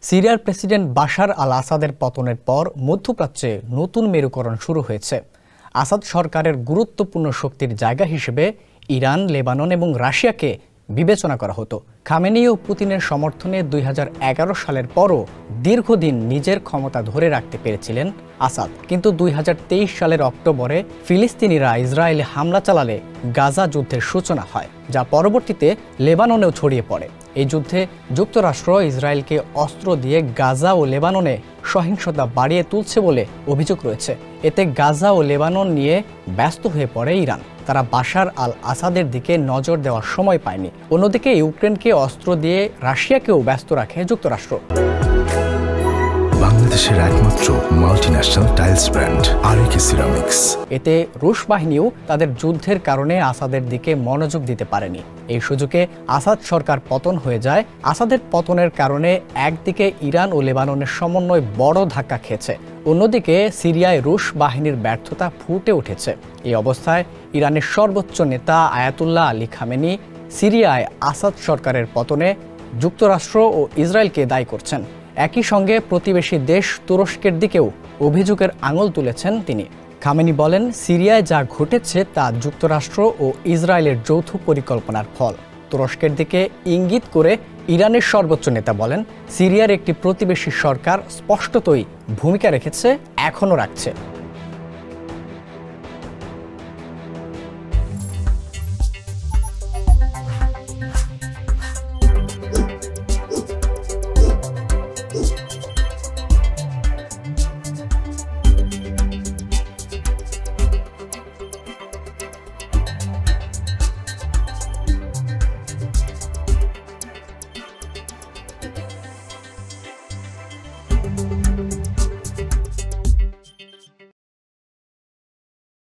সিরিয়ার president Bashar আল আসাদের পতনের পর মধ্যপ্রাচ্যে নতুন মেরুকরণ শুরু হয়েছে। আসাদ সরকারের গুরুত্বপূর্ণ শক্তির জায়গা হিসেবে ইরান, লেবানন এবং রাশিয়াকে বিবেচনা করা হতো। খামেনি ও পুতিনের সমর্থনে 2011 সালের পরও দীর্ঘদিন নিজের ক্ষমতা ধরে রাখতে পেরেছিলেন আসাদ। কিন্তু 2023 সালের অক্টোবরে ফিলিস্তিনিরা ইসরায়েলে হামলা চালালে গাজা যুদ্ধের সূচনা হয়, যা পরবর্তীতে লেবাননেও ছড়িয়ে পড়ে। এই যুদ্ধে যুক্তরাষ্ট্র ইসরায়েলকে অস্ত্র দিয়ে গাজা ও লেবাননে সহিংসতা বাড়িয়ে তুলছে বলে অভিযোগ রয়েছে। এতে গাজা ও লেবানন নিয়ে ব্যস্ত হয়ে পড়ে ইরান। তারা বাশার আল আসাদের দিকে নজর দেওয়ার সময় পায়নি। অন্যদিকে ইউক্রেনকে অস্ত্র দিয়ে রাশিয়াকেও ব্যস্ত রাখে যুক্তরাষ্ট্র। বাংলাদেশের একমাত্র মাল্টিন্যাশনাল টাইলস ব্র্যান্ড আরএকে সিরামিক্স। এতে রুশ বাহিনীও তাদের যুদ্ধের কারণে আসাদের দিকে মনোযোগ দিতে পারেনি। এই সুযোগে আসাদ সরকার পতন হয়ে যায়। আসাদের পতনের কারণে একদিকে ইরান ও লেবাননের সমন্বয় বড় ধাক্কা খেয়েছে, অন্যদিকে সিরিয়ায় রুশ বাহিনীর ব্যর্থতা ফুটে উঠেছে। এই অবস্থায় ইরানের সর্বোচ্চ নেতা আয়াতুল্লাহ আলী খামেনি সিরিয়ায় আসাদ সরকারের পতনে যুক্তরাষ্ট্র ও ইসরায়েলকে দায়ী করছেন। একই সঙ্গে প্রতিবেশী দেশ তুরস্কের দিকেও অভিযোগের আঙুল তুলেছেন তিনি। খামেনি বলেন, সিরিয়ায় যা ঘটেছে তা যুক্তরাষ্ট্র ও ইসরায়েলের যৌথ পরিকল্পনার ফল। তুরস্কের দিকে ইঙ্গিত করে ইরানের সর্বোচ্চ নেতা বলেন, সিরিয়ার একটি প্রতিবেশী সরকার স্পষ্টতই ভূমিকা রেখেছে, এখনও রাখছে।